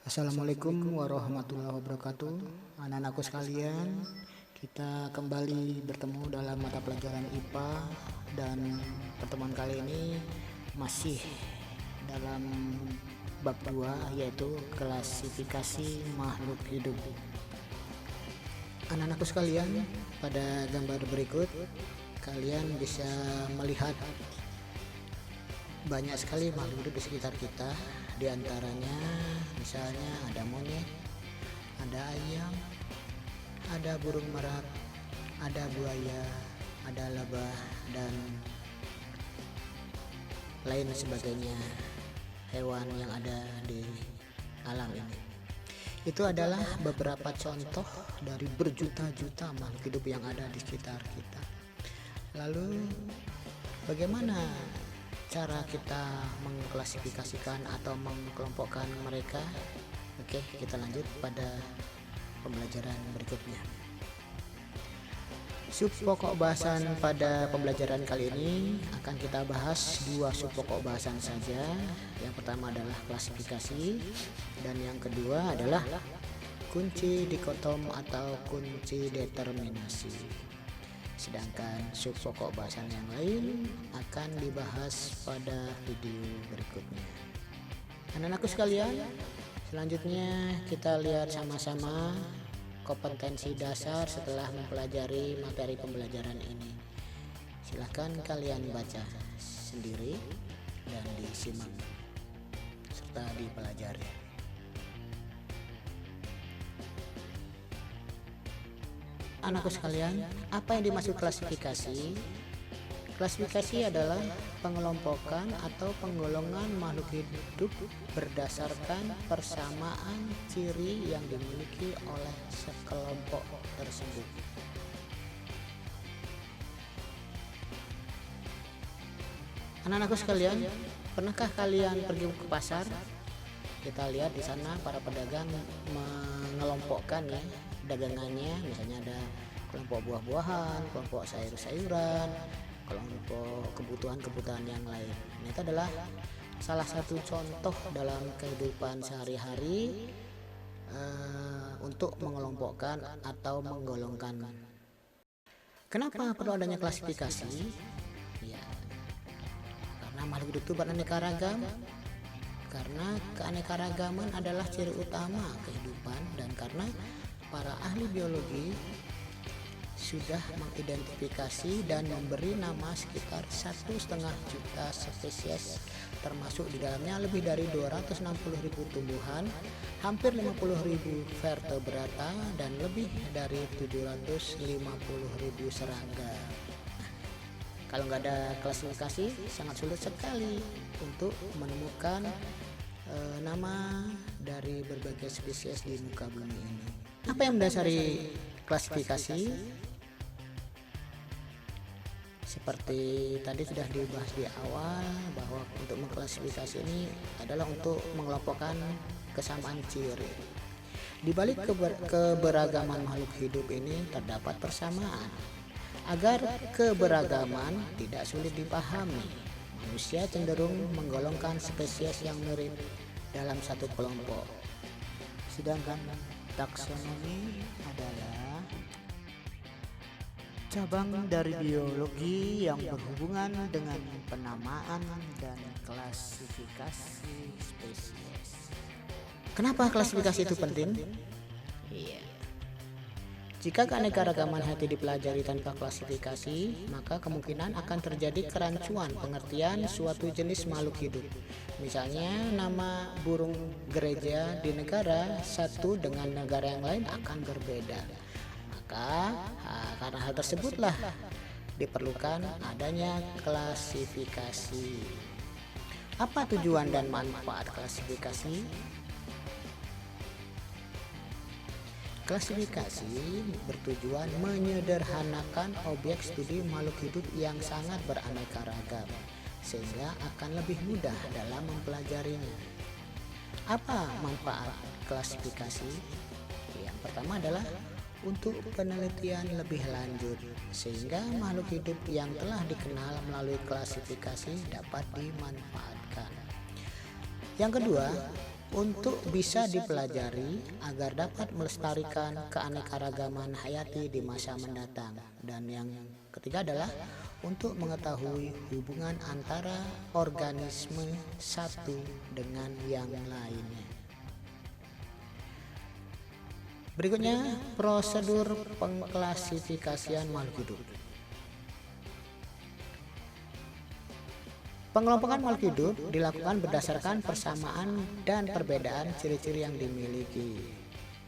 Assalamualaikum warahmatullahi wabarakatuh. Anak-anakku sekalian, kita kembali bertemu dalam mata pelajaran IPA dan pertemuan kali ini masih dalam bab 2, yaitu klasifikasi makhluk hidup. Anak-anakku sekalian, pada gambar berikut kalian bisa melihat banyak sekali makhluk hidup di sekitar kita. Di antaranya misalnya ada monyet, ada ayam, ada burung merak, ada buaya, ada lebah, dan lain sebagainya hewan yang ada di alam ini. Itu adalah beberapa contoh dari berjuta-juta makhluk hidup yang ada di sekitar kita. Lalu bagaimana cara kita mengklasifikasikan atau mengkelompokkan mereka? Oke, kita lanjut pada pembelajaran berikutnya. Sub pokok bahasan pada pembelajaran kali ini akan kita bahas dua sub pokok bahasan saja. Yang pertama adalah klasifikasi, dan yang kedua adalah kunci dikotom atau kunci determinasi. Sedangkan sub pokok bahasan yang lain akan dibahas pada video berikutnya. Anak-anakku sekalian, selanjutnya kita lihat sama-sama kompetensi dasar setelah mempelajari materi pembelajaran ini. Silahkan kalian baca sendiri dan disimak serta dipelajari. Anakku sekalian, apa yang dimaksud klasifikasi? Klasifikasi adalah pengelompokan atau penggolongan makhluk hidup berdasarkan persamaan ciri yang dimiliki oleh sekelompok tersebut. Anak-anakku sekalian, pernahkah kalian pergi ke pasar? Kita lihat di sana para pedagang mengelompokkan ya dagangannya, misalnya ada kelompok buah-buahan, kelompok sayur-sayuran, kelompok kebutuhan-kebutuhan yang lain. Ini adalah salah satu contoh dalam kehidupan sehari-hari untuk mengelompokkan atau menggolongkan. Kenapa perlu adanya klasifikasi? Ya, karena makhluk hidup itu beraneka ragam. Karena keanekaragaman adalah ciri utama kehidupan, dan karena para ahli biologi sudah mengidentifikasi dan memberi nama sekitar 1,5 juta spesies, termasuk di dalamnya lebih dari 260.000 tumbuhan, hampir 50.000 vertebrata, dan lebih dari 750.000 serangga. Kalau nggak ada klasifikasi, sangat sulit sekali untuk menemukan nama dari berbagai spesies di muka bumi ini. Apa yang mendasari klasifikasi? Seperti tadi sudah dibahas di awal, bahwa untuk mengklasifikasi ini adalah untuk mengelompokkan kesamaan ciri. Di balik keberagaman makhluk hidup ini terdapat persamaan. Agar keberagaman tidak sulit dipahami, manusia cenderung menggolongkan spesies yang mirip dalam satu kelompok. Sedangkan taksonomi adalah cabang dari biologi yang berhubungan dengan penamaan dan klasifikasi spesies. Kenapa klasifikasi itu penting? Iya. Jika keanekaragaman hayati dipelajari tanpa klasifikasi, maka kemungkinan akan terjadi kerancuan pengertian suatu jenis makhluk hidup. Misalnya, nama burung gereja di negara satu dengan negara yang lain akan berbeda. Maka karena hal tersebutlah diperlukan adanya klasifikasi. Apa tujuan dan manfaat klasifikasi? Klasifikasi bertujuan menyederhanakan objek studi makhluk hidup yang sangat beraneka ragam, sehingga akan lebih mudah dalam mempelajarinya. Apa manfaat klasifikasi? Yang pertama adalah untuk penelitian lebih lanjut, sehingga makhluk hidup yang telah dikenal melalui klasifikasi dapat dimanfaatkan. Yang kedua, untuk bisa dipelajari agar dapat melestarikan keanekaragaman hayati di masa mendatang. Dan yang ketiga adalah untuk mengetahui hubungan antara organisme satu dengan yang lainnya. Berikutnya, prosedur pengklasifikasian makhluk hidup. Pengelompokan makhluk hidup dilakukan berdasarkan persamaan dan perbedaan ciri-ciri yang dimiliki.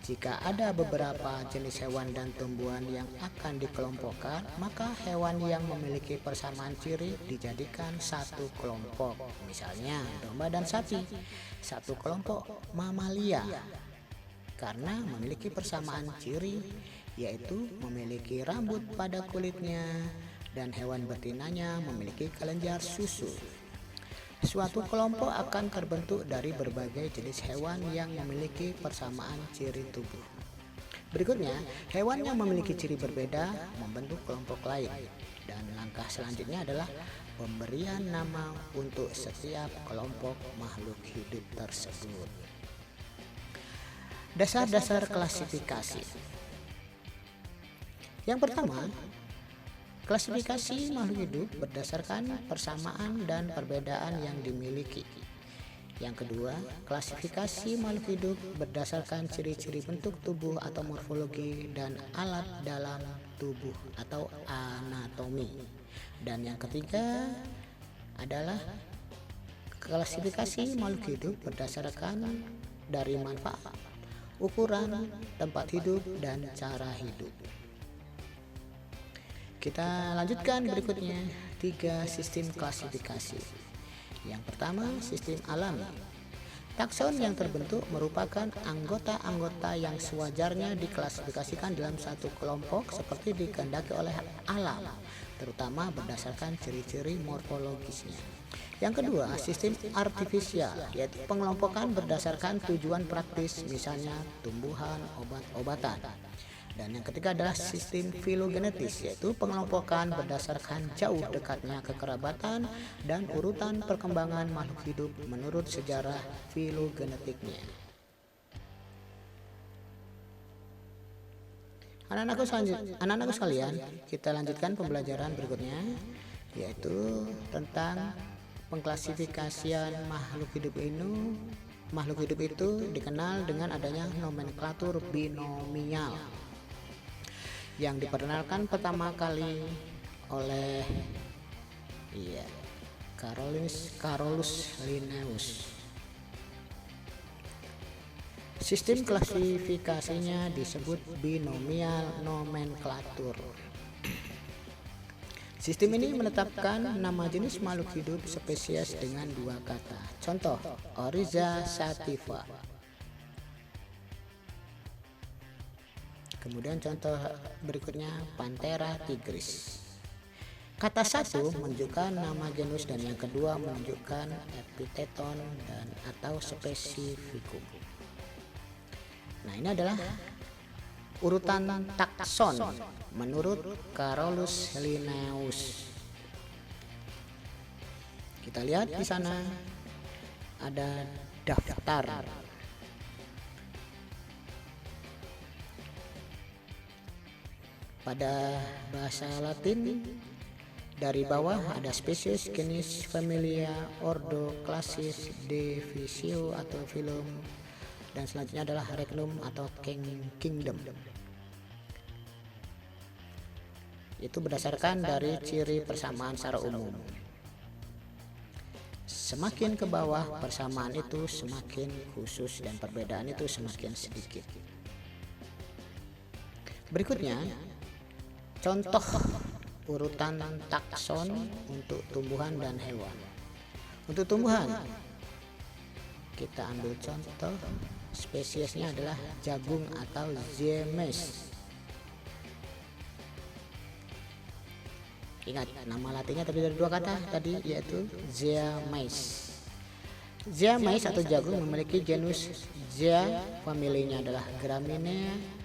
Jika ada beberapa jenis hewan dan tumbuhan yang akan dikelompokkan, maka hewan yang memiliki persamaan ciri dijadikan satu kelompok. Misalnya domba dan sapi, satu kelompok mamalia, karena memiliki persamaan ciri, yaitu memiliki rambut pada kulitnya dan hewan betinanya memiliki kelenjar susu. Suatu kelompok akan terbentuk dari berbagai jenis hewan yang memiliki persamaan ciri tubuh. Berikutnya, hewan yang memiliki ciri berbeda membentuk kelompok lain. Dan langkah selanjutnya adalah pemberian nama untuk setiap kelompok makhluk hidup tersebut. Dasar-dasar klasifikasi. Yang pertama, klasifikasi makhluk hidup berdasarkan persamaan dan perbedaan yang dimiliki. Yang kedua, klasifikasi makhluk hidup berdasarkan ciri-ciri bentuk tubuh atau morfologi dan alat dalam tubuh atau anatomi. Dan yang ketiga adalah klasifikasi makhluk hidup berdasarkan dari manfaat, ukuran, tempat hidup, dan cara hidup. Kita lanjutkan berikutnya 3 sistem klasifikasi. Yang pertama, sistem alami. Takson yang terbentuk merupakan anggota-anggota yang sewajarnya diklasifikasikan dalam satu kelompok seperti dikehendaki oleh alam, terutama berdasarkan ciri-ciri morfologisnya. Yang kedua, sistem artifisial, yaitu pengelompokan berdasarkan tujuan praktis, misalnya tumbuhan, obat-obatan. Dan yang ketiga adalah sistem filogenetis, yaitu pengelompokan berdasarkan jauh dekatnya kekerabatan dan urutan perkembangan makhluk hidup menurut sejarah filogenetiknya. Anak-anakku sekalian, kita lanjutkan pembelajaran berikutnya, yaitu tentang pengklasifikasian makhluk hidup ini. Makhluk hidup itu dikenal dengan adanya nomenklatur binomial yang diperkenalkan pertama kali oleh Carolus Linnaeus. Sistem klasifikasinya disebut binomial nomenklatur. Sistem ini menetapkan nama jenis makhluk hidup spesies dengan 2 kata. Contoh, Oryza sativa. Kemudian contoh berikutnya, Panthera tigris. Kata satu menunjukkan nama genus dan yang kedua menunjukkan epiteton dan atau spesifikum. Nah, ini adalah urutan takson menurut Carolus Linnaeus. Kita lihat di sana ada daftar. Pada bahasa Latin, dari bawah ada spesies, genus, familia, ordo, klasis, divisio atau phylum, dan selanjutnya adalah regnum atau kingdom. Itu berdasarkan dari ciri persamaan secara umum. Semakin ke bawah persamaan itu semakin khusus dan perbedaan itu semakin sedikit. Berikutnya, contoh urutan takson untuk tumbuhan dan hewan. Untuk tumbuhan, kita ambil contoh spesiesnya adalah jagung atau Zea-mays. Ingat, nama latinnya terdiri dari 2 kata tadi, yaitu Zea-mays. Zea-mays atau jagung memiliki genus Zea, familinya adalah Gramineae,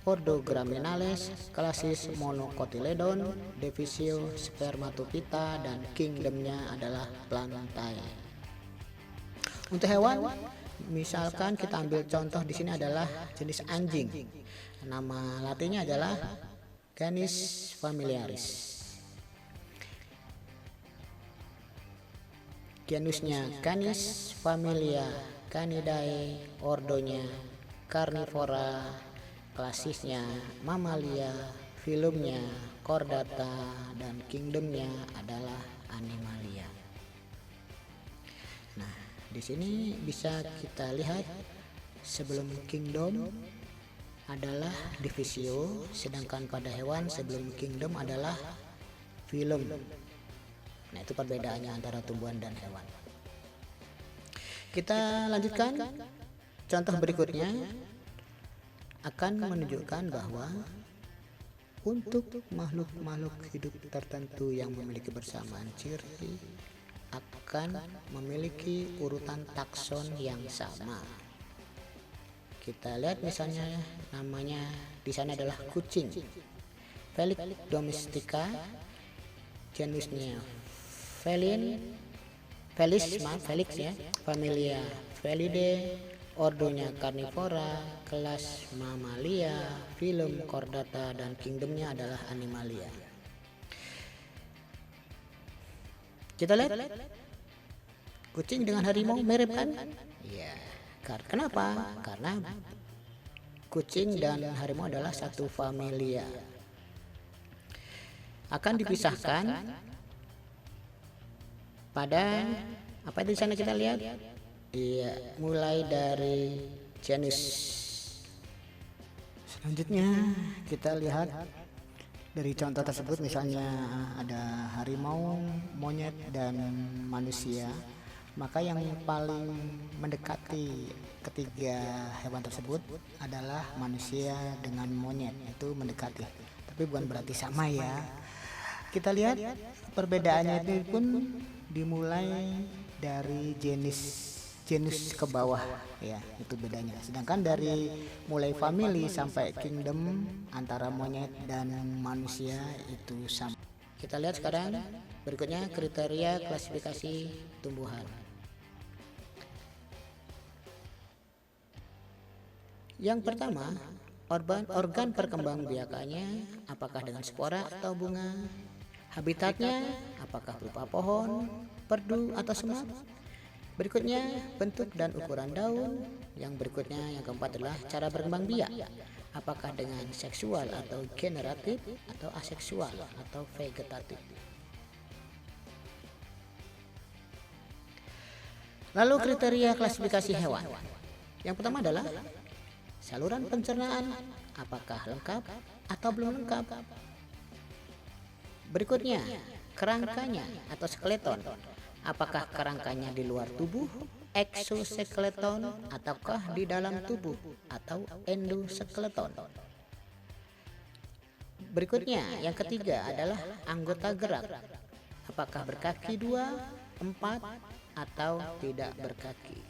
ordo Graminales, klasis Monocotyledon, divisio Spermatophyta, dan kingdomnya adalah Plantae. Untuk hewan, Misalkan kita ambil contoh di sini adalah jenis anjing. Nama latinnya adalah Canis familiaris. Genusnya Canis familia Canidae, ordonya Carnivora, klasisnya Mammalia, filumnya Chordata, dan kingdomnya adalah Animalia. Nah, di sini bisa kita lihat sebelum kingdom adalah divisio, sedangkan pada hewan sebelum kingdom adalah filum. Nah, itu perbedaannya antara tumbuhan dan hewan. Kita lanjutkan. Contoh berikutnya akan menunjukkan bahwa untuk makhluk-makhluk hidup tertentu yang memiliki bersamaan ciri akan memiliki urutan takson yang sama. Kita lihat misalnya namanya di sana adalah kucing. Felix domestica, genusnya Felix ya, familia Felidae, ordonya Carnivora, kelas Mammalia, filum Chordata, dan kingdomnya adalah Animalia. Kita lihat kucing dengan harimau mirip kan? Iya. Kenapa? Karena kucing dan harimau adalah satu familia. Akan dipisahkan pada apa di sana kita lihat? Iya, mulai dari genus. Selanjutnya kita lihat dari contoh tersebut, misalnya ada harimau, monyet, dan manusia. Maka yang paling mendekati ketiga hewan tersebut adalah manusia dengan monyet, itu mendekati. Tapi bukan berarti sama ya. Kita lihat perbedaannya itu pun dimulai dari genus ke bawah ya, itu bedanya. Sedangkan dari mulai family sampai kingdom antara monyet dan manusia itu sama. Kita lihat sekarang berikutnya kriteria klasifikasi tumbuhan. Yang pertama, organ perkembangbiakannya apakah dengan spora atau bunga, habitatnya apakah berupa pohon, perdu atau semak. Berikutnya bentuk dan ukuran daun. Yang berikutnya yang keempat adalah cara berkembang biak, apakah dengan seksual atau generatif atau aseksual atau vegetatif. Lalu kriteria klasifikasi hewan. Yang pertama adalah saluran pencernaan, apakah lengkap atau belum lengkap. Berikutnya kerangkanya atau skeleton, apakah kerangkanya di luar tubuh, exoskeleton, ataukah di dalam tubuh, atau endoskeleton. Berikutnya yang ketiga adalah anggota gerak, apakah berkaki 2, 4, atau tidak berkaki.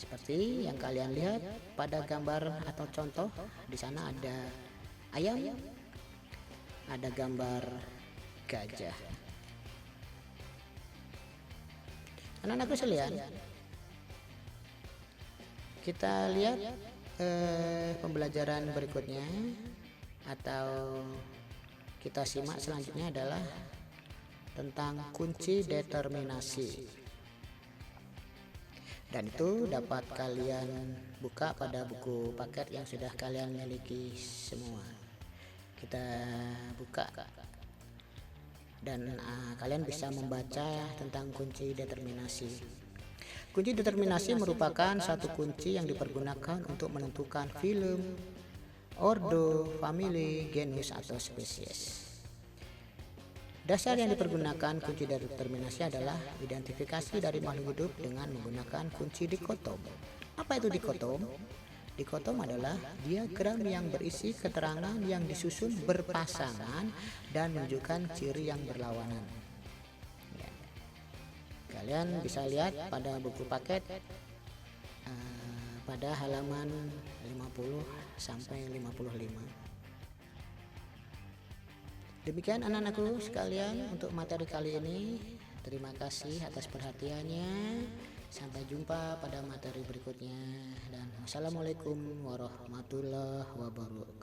Seperti yang kalian lihat pada gambar atau contoh, di sana ada ayam, ada gambar gajah. Anak-anakku sekalian, kita lihat pembelajaran berikutnya atau kita simak selanjutnya adalah tentang kunci determinasi. Dan itu dapat kalian buka pada buku paket yang sudah kalian miliki semua. Kita buka dan kalian bisa membaca tentang kunci determinasi. Kunci determinasi merupakan satu kunci yang dipergunakan untuk menentukan filum, ordo, famili, genus, atau spesies. Dasar yang dipergunakan kunci determinasi adalah identifikasi dari makhluk hidup dengan menggunakan kunci dikotom. Apa itu dikotom? Dikotom adalah diagram yang berisi keterangan yang disusun berpasangan dan menunjukkan ciri yang berlawanan. Ya. Kalian bisa lihat pada buku paket pada halaman 50 sampai 55. Demikian anak-anakku sekalian untuk materi kali ini. Terima kasih atas perhatiannya. Sampai jumpa pada materi berikutnya dan wassalamualaikum warahmatullahi wabarakatuh.